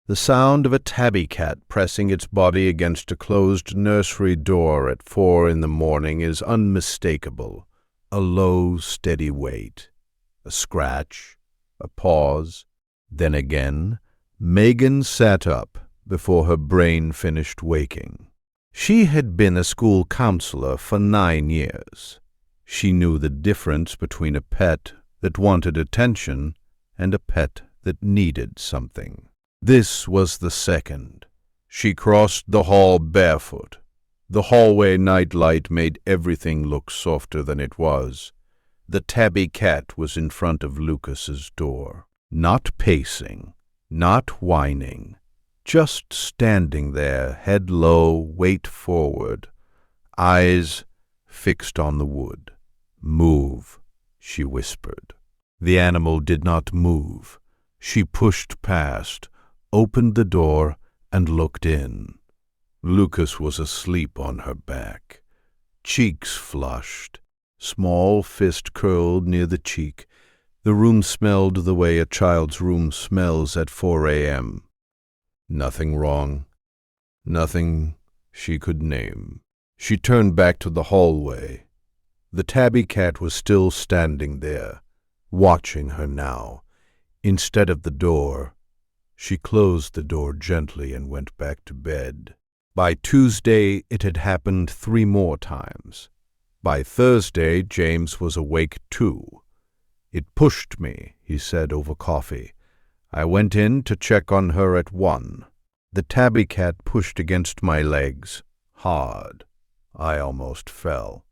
The sound of a tabby cat pressing its body against a closed nursery door at 4 in the morning is unmistakable. A low, steady wait, a scratch, a pause. Then again, Megan sat up before her brain finished waking. She had been a school counselor for 9 years. She knew the difference between a pet that wanted attention and a pet that needed something. This was the second. She crossed the hall barefoot. The hallway nightlight made everything look softer than it was. The tabby cat was in front of Lucas's door, not pacing, not whining, just standing there, head low, weight forward, eyes fixed on the wood. "Move," she whispered. The animal did not move. She pushed past, opened the door, and looked in. Lucas was asleep on her back, cheeks flushed, small fist curled near the cheek. The room smelled the way a child's room smells at 4 a.m. Nothing wrong. Nothing she could name. She turned back to the hallway. The tabby cat was still standing there, watching her now. Instead of the door, she closed the door gently and went back to bed. By Tuesday, it had happened 3 more times. By Thursday, James was awake too. "It pushed me," he said over coffee. "I went in to check on her at 1. The tabby cat pushed against my legs, hard. I almost fell."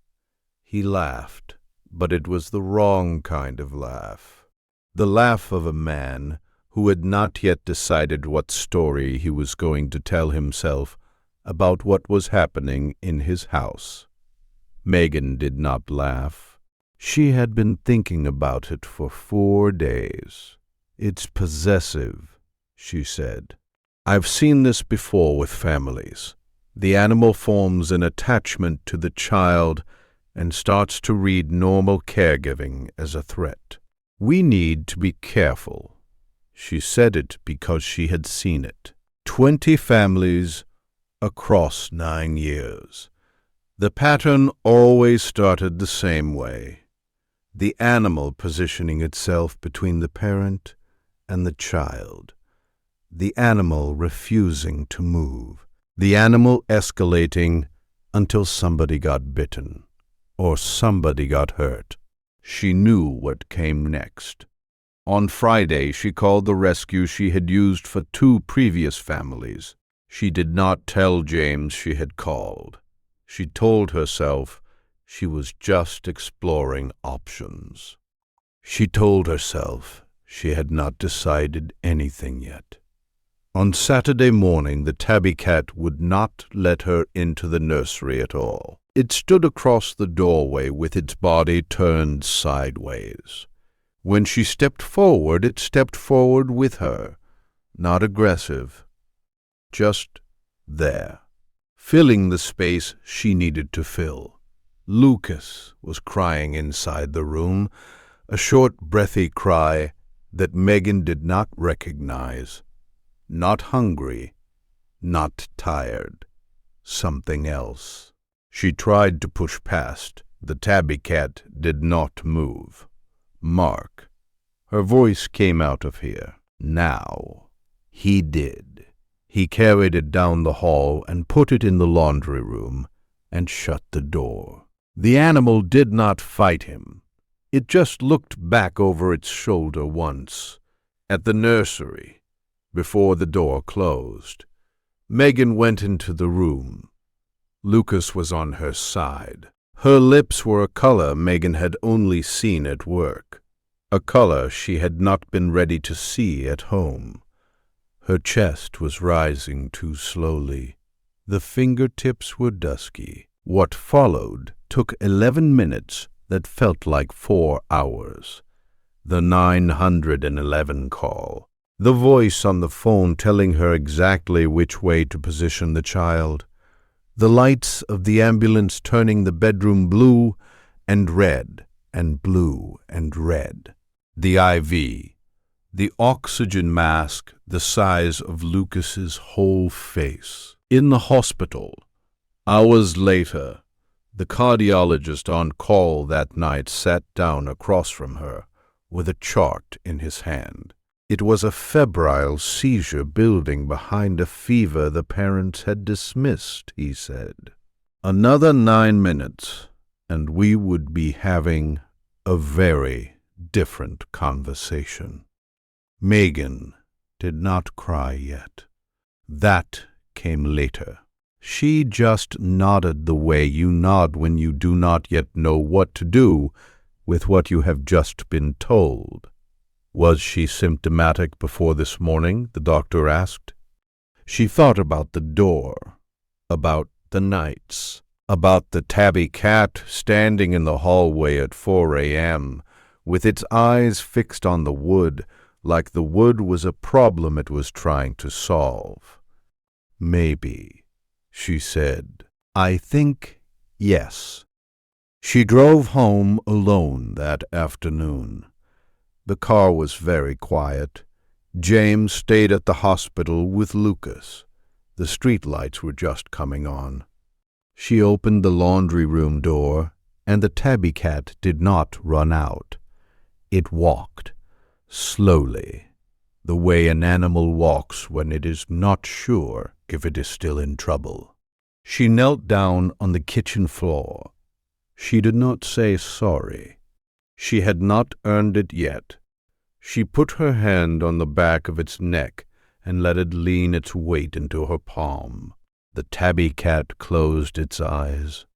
He laughed, but it was the wrong kind of laugh. The laugh of a man who had not yet decided what story he was going to tell himself about what was happening in his house. Megan did not laugh. She had been thinking about it for 4 days. "It's possessive," she said. "I've seen this before with families. The animal forms an attachment to the child and starts to read normal caregiving as a threat. We need to be careful." She said it because she had seen it. 20 families across 9 years. The pattern always started the same way. The animal positioning itself between the parent and the child. The animal refusing to move. The animal escalating until somebody got bitten or somebody got hurt. She knew what came next. On Friday, she called the rescue she had used for 2 previous families. She did not tell James she had called. She told herself she was just exploring options. She told herself she had not decided anything yet. On Saturday morning, the tabby cat would not let her into the nursery at all. It stood across the doorway with its body turned sideways. When she stepped forward, it stepped forward with her, not aggressive, just there, filling the space she needed to fill. Lucas was crying inside the room, a short, breathy cry that Megan did not recognize. Not hungry, not tired, something else. She tried to push past. The tabby cat did not move. "Mark." Her voice came out of here. Now. He did. He carried it down the hall and put it in the laundry room and shut the door. The animal did not fight him. It just looked back over its shoulder once, at the nursery, before the door closed. Megan went into the room. Lucas was on her side. Her lips were a color Megan had only seen at work, a color she had not been ready to see at home. Her chest was rising too slowly. The fingertips were dusky. What followed took 11 minutes that felt like 4 hours. The 911 call. The voice on the phone telling her exactly which way to position the child. The lights of the ambulance turning the bedroom blue and red and blue and red. The IV. the oxygen mask the size of Lucas's whole face. In the hospital, hours later, the cardiologist on call that night sat down across from her with a chart in his hand. It was a febrile seizure building behind a fever the parents had dismissed, he said. Another 9 minutes, and we would be having a very different conversation. Megan did not cry yet. That came later. She just nodded the way you nod when you do not yet know what to do with what you have just been told. Was she symptomatic before this morning? The doctor asked. She thought about the door, about the nights, about the tabby cat standing in the hallway at 4 a.m., with its eyes fixed on the wood, like the wood was a problem it was trying to solve. Maybe, she said. I think yes. She drove home alone that afternoon. The car was very quiet. James stayed at the hospital with Lucas. The street lights were just coming on. She opened the laundry room door, and the tabby cat did not run out. It walked, slowly, the way an animal walks when it is not sure if it is still in trouble. She knelt down on the kitchen floor. She did not say sorry. She had not earned it yet. She put her hand on the back of its neck and let it lean its weight into her palm. The tabby cat closed its eyes.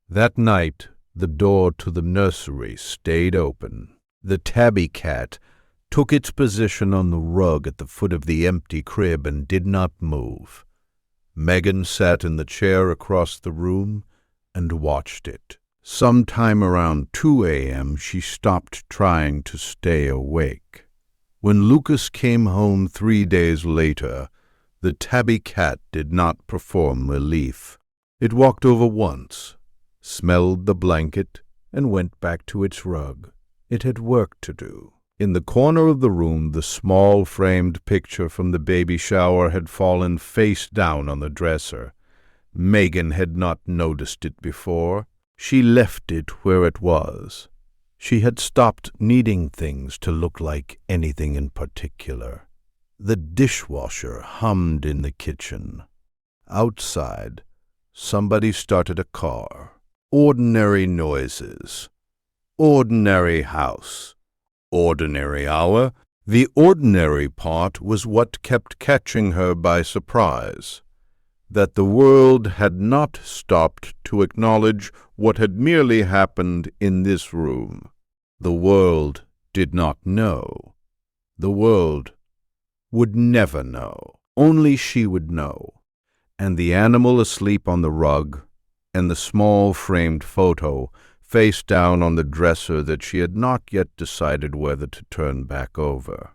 That night, the door to the nursery stayed open. The tabby cat took its position on the rug at the foot of the empty crib and did not move. Megan sat in the chair across the room and watched it. Sometime around 2 a.m., she stopped trying to stay awake. When Lucas came home 3 days later, the tabby cat did not perform relief. It walked over once, smelled the blanket, and went back to its rug. It had work to do. In the corner of the room, the small framed picture from the baby shower had fallen face down on the dresser. Megan had not noticed it before. She left it where it was. She had stopped needing things to look like anything in particular. The dishwasher hummed in the kitchen. Outside, somebody started a car. Ordinary noises. Ordinary house. Ordinary hour. The ordinary part was what kept catching her by surprise. That the world had not stopped to acknowledge what had merely happened in this room. The world did not know. The world would never know. Only she would know. And the animal asleep on the rug, and the small framed photo face down on the dresser that she had not yet decided whether to turn back over.